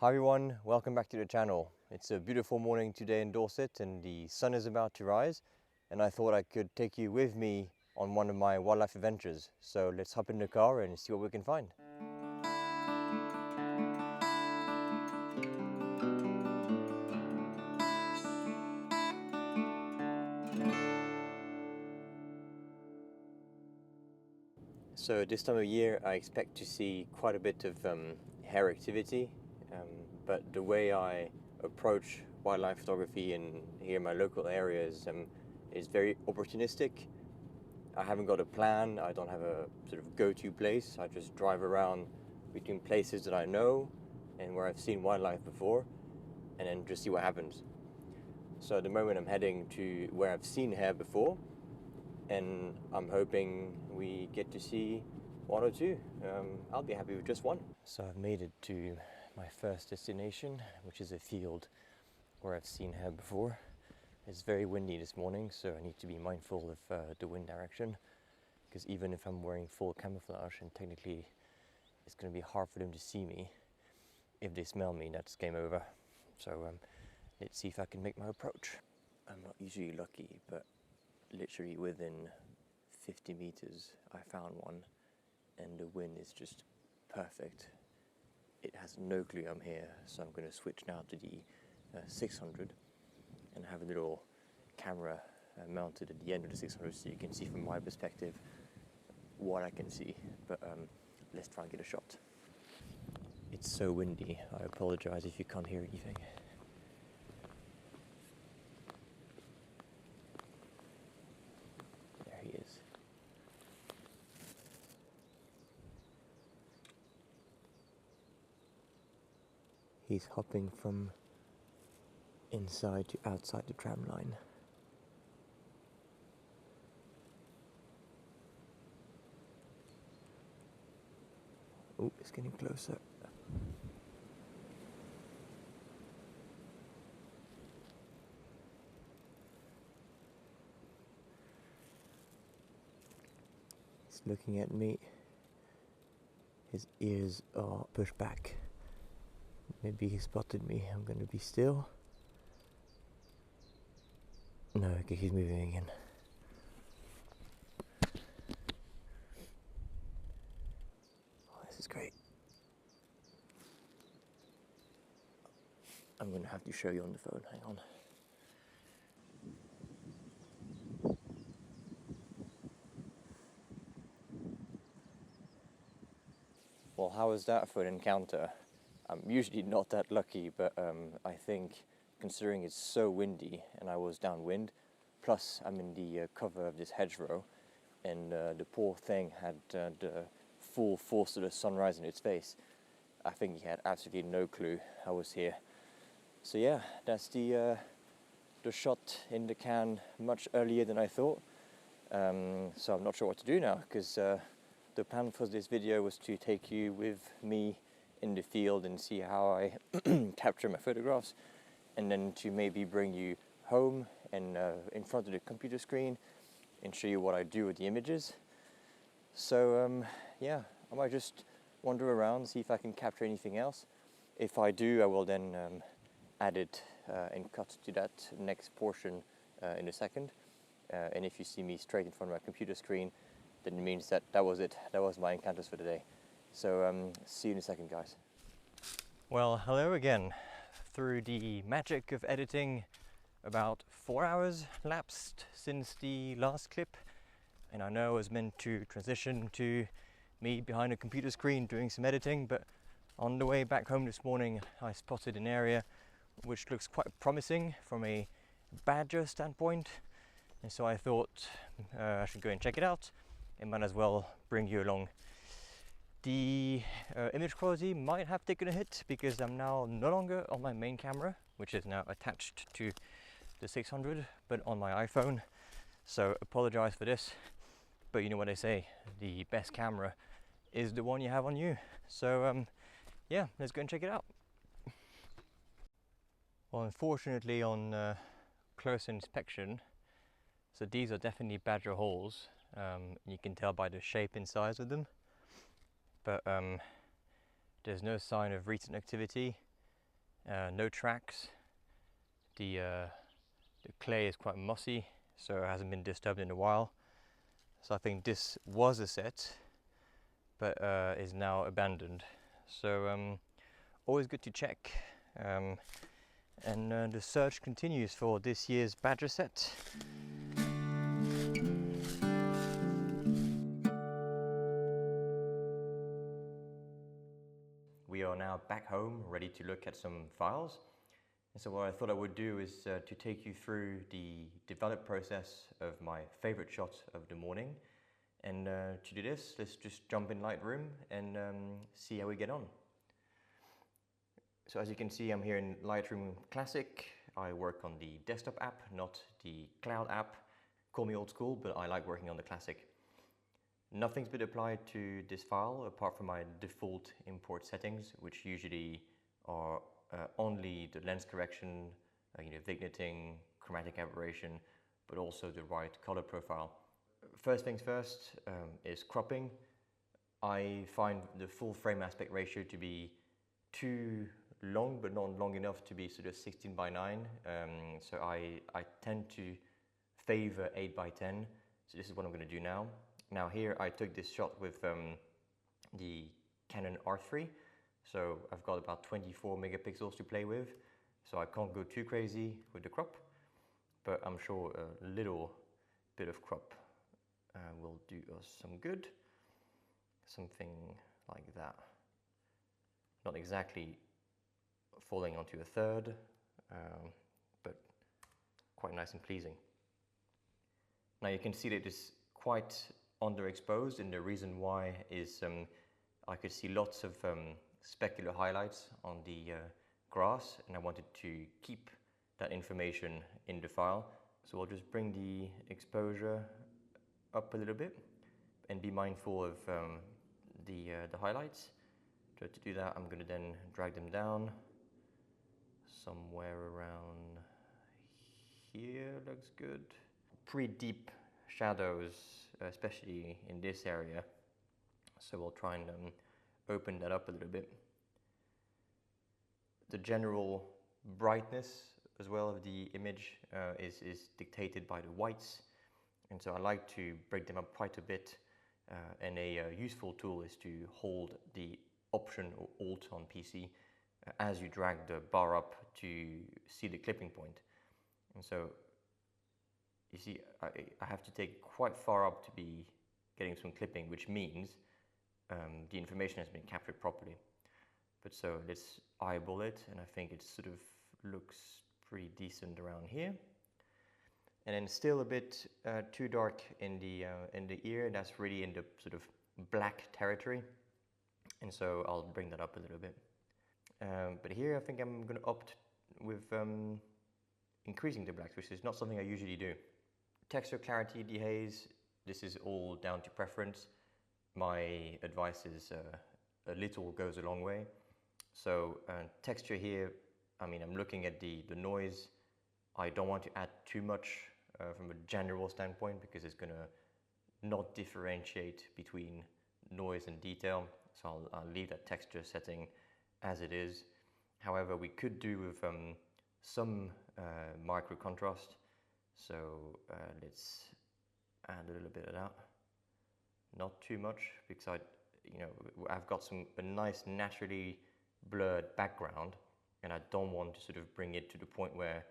Hi everyone, welcome back to the channel. It's a beautiful morning today in Dorset and the sun is about to rise, and I thought I could take you with me on one of my wildlife adventures. So let's hop in the car and see what we can find. So this time of year I expect to see quite a bit of hare activity, but the way I approach wildlife photography here in my local area is very opportunistic. I haven't got a plan, I don't have a sort of go-to place. I just drive around between places that I know and where I've seen wildlife before, and then just see what happens. So at the moment I'm heading to where I've seen hare before, and I'm hoping we get to see one or two. I'll be happy with just one. So I've made it to my first destination, which is a field where I've seen hare before. It's very windy this morning, so I need to be mindful of the wind direction, because even if I'm wearing full camouflage, and technically it's going to be hard for them to see me, if they smell me, that's game over. So let's see if I can make my approach. I'm not usually lucky, but literally within 50 meters I found one, and the wind is just perfect. It has no clue I'm here, so I'm going to switch now to the 600 and have a little camera mounted at the end of the 600 so you can see from my perspective what I can see. But let's try and get a shot. It's so windy, I apologize if you can't hear anything. There he is. He's hopping from inside to outside the tram line. Oh, it's getting closer. He's looking at me. His ears are pushed back. Maybe he spotted me. I'm going to be still. No, okay, he's moving again. Oh, this is great. I'm going to have to show you on the phone. Hang on. Well, how was that for an encounter? I'm usually not that lucky, but I think considering it's so windy and I was downwind, plus I'm in the cover of this hedgerow, and the poor thing had the full force of the sunrise in its face. I think he had absolutely no clue I was here. So yeah, that's the shot in the can much earlier than I thought. So I'm not sure what to do now, because the plan for this video was to take you with me in the field and see how I capture my photographs, and then to maybe bring you home and in front of the computer screen and show you what I do with the images. So yeah, I might just wander around, see if I can capture anything else. If I do, I will then add it and cut to that next portion in a second. And if you see me straight in front of my computer screen, then it means that was it. That was my encounters for today. So see you in a second, guys. Well, hello again. Through the magic of editing, about 4 hours lapsed since the last clip, and I know I was meant to transition to me behind a computer screen doing some editing, but on the way back home this morning I spotted an area which looks quite promising from a badger standpoint, and so I thought I should go and check it out and might as well bring you along. The image quality might have taken a hit because I'm now no longer on my main camera, which is now attached to the 600, but on my iPhone. So apologize for this, but you know what they say, the best camera is the one you have on you. So yeah, let's go and check it out. Well, unfortunately on close inspection, so these are definitely badger holes. You can tell by the shape and size of them. But there's no sign of recent activity. No tracks. The clay is quite mossy, so it hasn't been disturbed in a while. So I think this was a set, but is now abandoned. So always good to check. And the search continues for this year's badger set. We are now back home, ready to look at some files. And so what I thought I would do is to take you through the develop process of my favorite shot of the morning. And to do this, let's just jump in Lightroom and see how we get on. So as you can see, I'm here in Lightroom Classic. I work on the desktop app, not the cloud app. Call me old school, but I like working on the Classic. Nothing's been applied to this file apart from my default import settings, which usually are only the lens correction, vignetting, chromatic aberration, but also the right color profile. First things first is cropping. I find the full frame aspect ratio to be too long, but not long enough to be sort of 16:9. So I tend to favor 8:10. So this is what I'm going to do now. Now here I took this shot with the Canon R3. So I've got about 24 megapixels to play with. So I can't go too crazy with the crop, but I'm sure a little bit of crop will do us some good. Something like that. Not exactly falling onto a third, but quite nice and pleasing. Now you can see that it's quite underexposed, and the reason why is I could see lots of specular highlights on the grass, and I wanted to keep that information in the file. So I'll just bring the exposure up a little bit and be mindful of the highlights. So to do that, I'm going to then drag them down somewhere around here. Looks good. Pretty deep shadows, especially in this area. So we'll try and open that up a little bit. The general brightness as well of the image is dictated by the whites. And so I like to break them up quite a bit. And a useful tool is to hold the Option or Alt on PC as you drag the bar up to see the clipping point. And so you see I have to take quite far up to be getting some clipping, which means the information has been captured properly. But so let's eyeball it, and I think it sort of looks pretty decent around here. And then still a bit too dark in the ear, and that's really in the sort of black territory. And so I'll bring that up a little bit. But here I think I'm going to opt with increasing the blacks, which is not something I usually do. Texture, clarity, dehaze, this is all down to preference. My advice is a little goes a long way. So texture here, I mean, I'm looking at the noise. I don't want to add too much from a general standpoint because it's going to not differentiate between noise and detail. So I'll leave that texture setting as it is. However, we could do with some micro contrast. So let's add a little bit of that. Not too much, because I've got a nice naturally blurred background, and I don't want to sort of bring it to the point where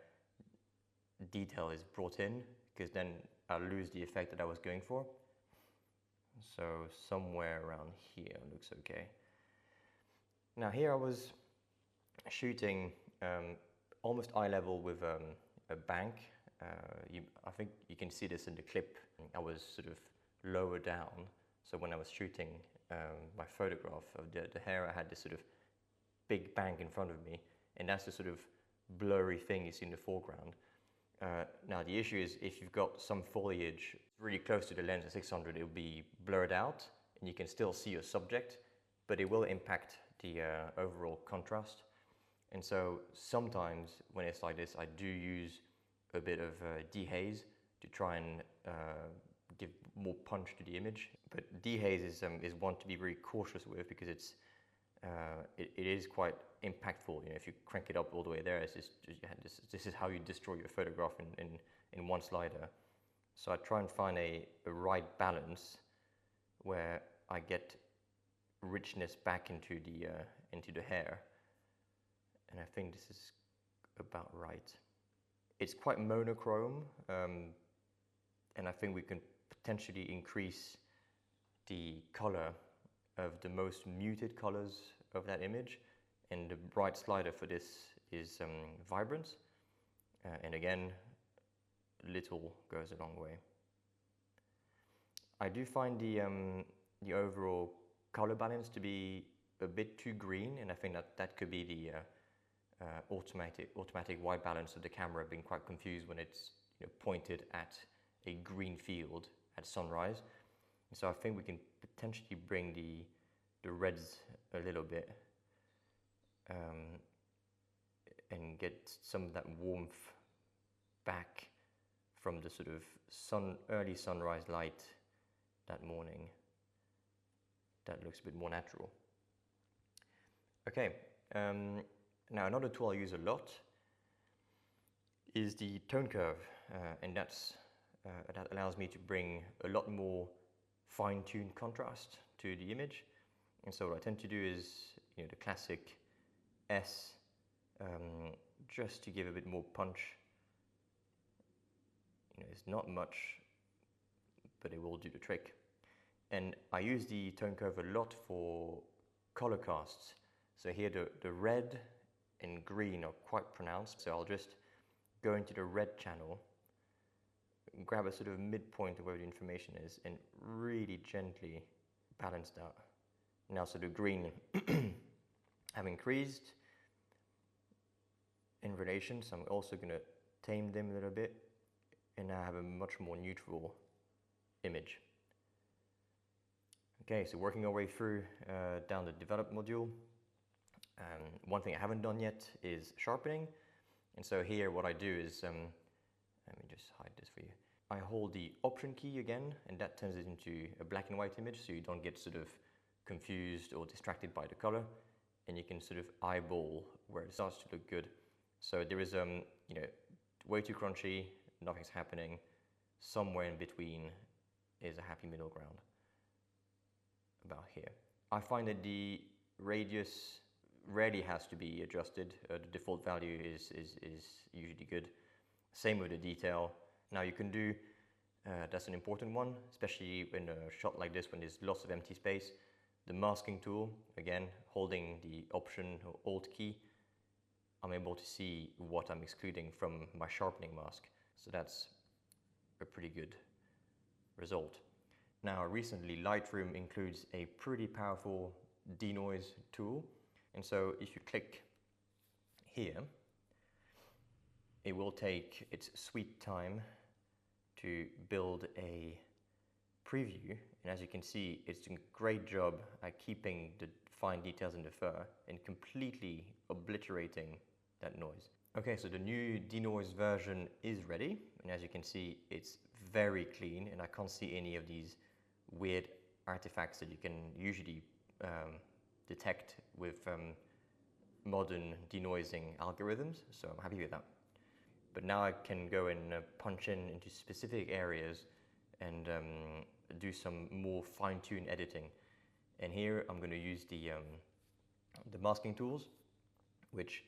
detail is brought in, because then I'll lose the effect that I was going for. So somewhere around here looks okay. Now here I was shooting almost eye level with a bank. I think you can see this in the clip. I was sort of lower down, so when I was shooting my photograph of the Hare, I had this sort of big bank in front of me, and that's the sort of blurry thing you see in the foreground. Now the issue is if you've got some foliage really close to the lens at 600, it'll be blurred out and you can still see your subject, but it will impact the overall contrast. And so sometimes when it's like this, I do use a bit of dehaze to try and give more punch to the image. But dehaze is one to be very cautious with, because it's it is quite impactful. You know, if you crank it up all the way there, it's just this is how you destroy your photograph in one slider. So I try and find a right balance where I get richness back into the hair, and I think this is about right. It's quite monochrome, and I think we can potentially increase the color of the most muted colors of that image, and the bright slider for this is vibrance, and again, little goes a long way. I do find the overall color balance to be a bit too green, and I think that could be the automatic white balance of the camera being quite confused when it's, you know, pointed at a green field at sunrise. And so I think we can potentially bring the reds a little bit, and get some of that warmth back from the sort of early sunrise light that morning. That looks a bit more natural. Okay, now another tool I use a lot is the tone curve, and that allows me to bring a lot more fine-tuned contrast to the image. And so what I tend to do is, you know, the classic S, just to give a bit more punch. You know, it's not much, but it will do the trick. And I use the tone curve a lot for color casts. So here the red and green are quite pronounced, so I'll just go into the red channel, grab a sort of midpoint of where the information is, and really gently balance that. Now, so the green have increased in relation, so I'm also going to tame them a little bit, and now I have a much more neutral image. Okay, so working our way through down the develop module. One thing I haven't done yet is sharpening, and so here what I do is, let me just hide this for you. I hold the Option key again, and that turns it into a black and white image, so you don't get sort of confused or distracted by the color, and you can sort of eyeball where it starts to look good. So there is, you know, way too crunchy, nothing's happening. Somewhere in between is a happy middle ground, about here. I find that the radius rarely has to be adjusted. The default value is usually good. Same with the detail. Now you can do, that's an important one, especially in a shot like this when there's lots of empty space. The masking tool, again, holding the Option or Alt key, I'm able to see what I'm excluding from my sharpening mask. So that's a pretty good result. Now, recently Lightroom includes a pretty powerful denoise tool. And so if you click here, it will take its sweet time to build a preview. And as you can see, it's doing a great job at keeping the fine details in the fur and completely obliterating that noise. Okay, so the new denoise version is ready. And as you can see, it's very clean, and I can't see any of these weird artifacts that you can usually detect with modern denoising algorithms, so I'm happy with that. But now I can go and punch into specific areas and do some more fine-tuned editing. And here I'm going to use the masking tools, which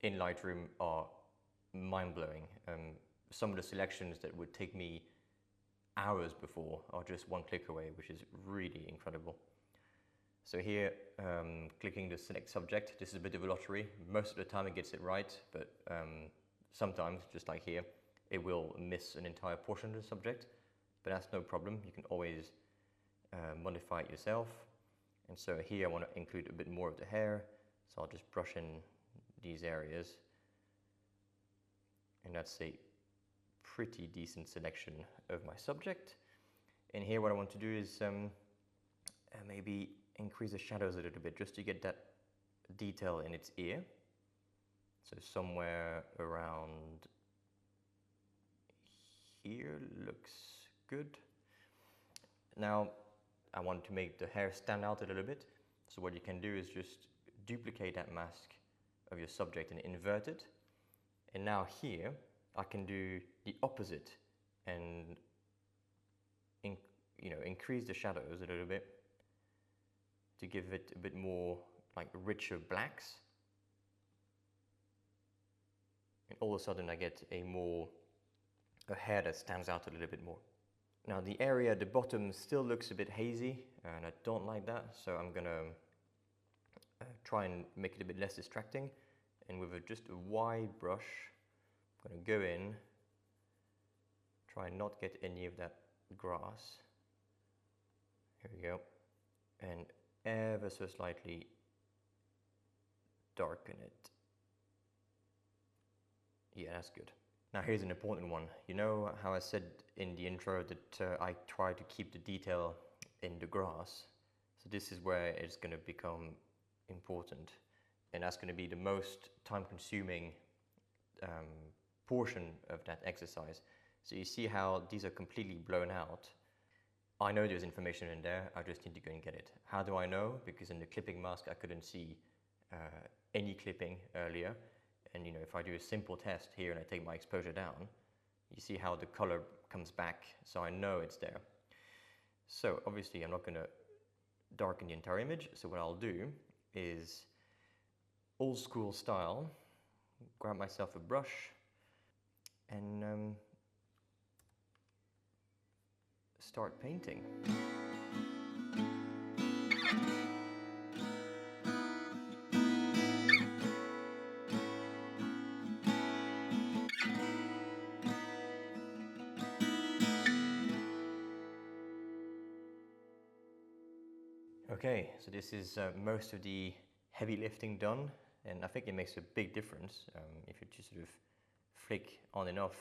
in Lightroom are mind-blowing. Some of the selections that would take me hours before are just one click away, which is really incredible. So here, clicking the select subject, this is a bit of a lottery. Most of the time it gets it right, but sometimes, just like here, it will miss an entire portion of the subject, but that's no problem. You can always modify it yourself. And so here I want to include a bit more of the hair, so I'll just brush in these areas. And that's a pretty decent selection of my subject. And here what I want to do is maybe increase the shadows a little bit, just to get that detail in its ear. So somewhere around here looks good. Now I want to make the hair stand out a little bit, So what you can do is just duplicate that mask of your subject and invert it. And now here, I can do the opposite and increase the shadows a little bit to give it a bit more like richer blacks. And all of a sudden I get a hair that stands out a little bit more. Now the area at the bottom still looks a bit hazy, and I don't like that, so I'm gonna try and make it a bit less distracting. And with just a wide brush, I'm gonna go in, try and not get any of that grass. Here we go. And ever so slightly darken it. Yeah, that's good. Now here's an important one. You know how I said in the intro that I try to keep the detail in the grass? So this is where it's going to become important. And that's going to be the most time-consuming portion of that exercise. So you see how these are completely blown out. I know there's information in there, I just need to go and get it. How do I know? Because in the clipping mask I couldn't see any clipping earlier. And if I do a simple test here and I take my exposure down, you see how the color comes back, so I know it's there. So obviously I'm not going to darken the entire image, so what I'll do is old school style, grab myself a brush and start painting. Okay, so this is most of the heavy lifting done, and I think it makes a big difference if you just sort of flick on and off.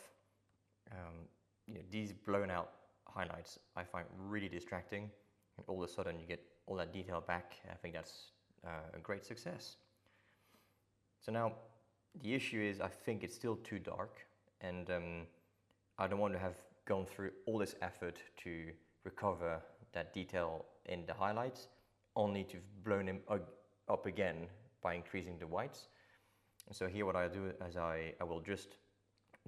These blown out highlights I find really distracting, and all of a sudden you get all that detail back. I think that's a great success. So now the issue is I think it's still too dark, and I don't want to have gone through all this effort to recover that detail in the highlights, only to have blown them up again by increasing the whites. And so here what I do is I will just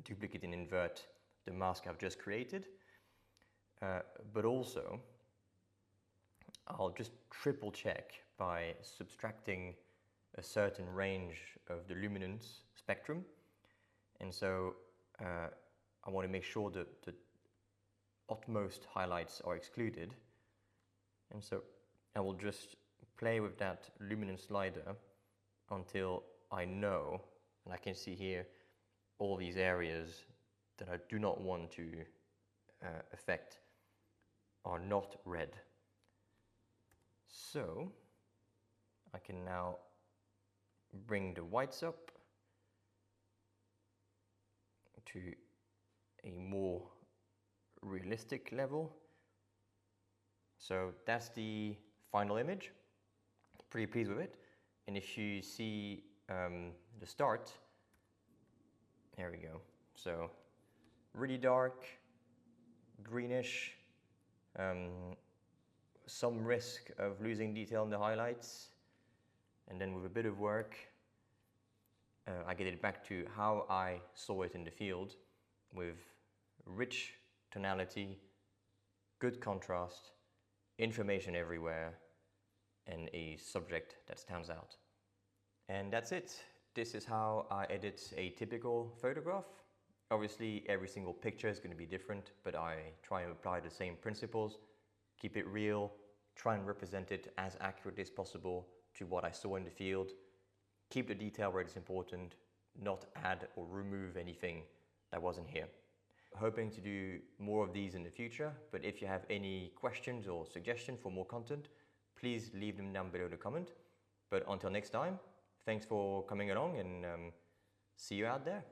duplicate and invert the mask I've just created, but also I'll just triple check by subtracting a certain range of the luminance spectrum. And so I want to make sure that the utmost highlights are excluded. And so I will just play with that luminance slider until I know, and I can see here all these areas that I do not want to affect are not red. So I can now bring the whites up to a more realistic level. So that's the final image. Pretty pleased with it. And if you see the start, there we go. So really dark, greenish, some risk of losing detail in the highlights, and then with a bit of work I get it back to how I saw it in the field, with rich tonality, good contrast, information everywhere, and a subject that stands out. And that's it. This is how I edit a typical photograph. Obviously every single picture is going to be different, but I try and apply the same principles, keep it real, try and represent it as accurately as possible to what I saw in the field, keep the detail where it's important, not add or remove anything that wasn't here. Hoping to do more of these in the future, but if you have any questions or suggestions for more content, please leave them down below in the comment. But until next time, thanks for coming along, and see you out there.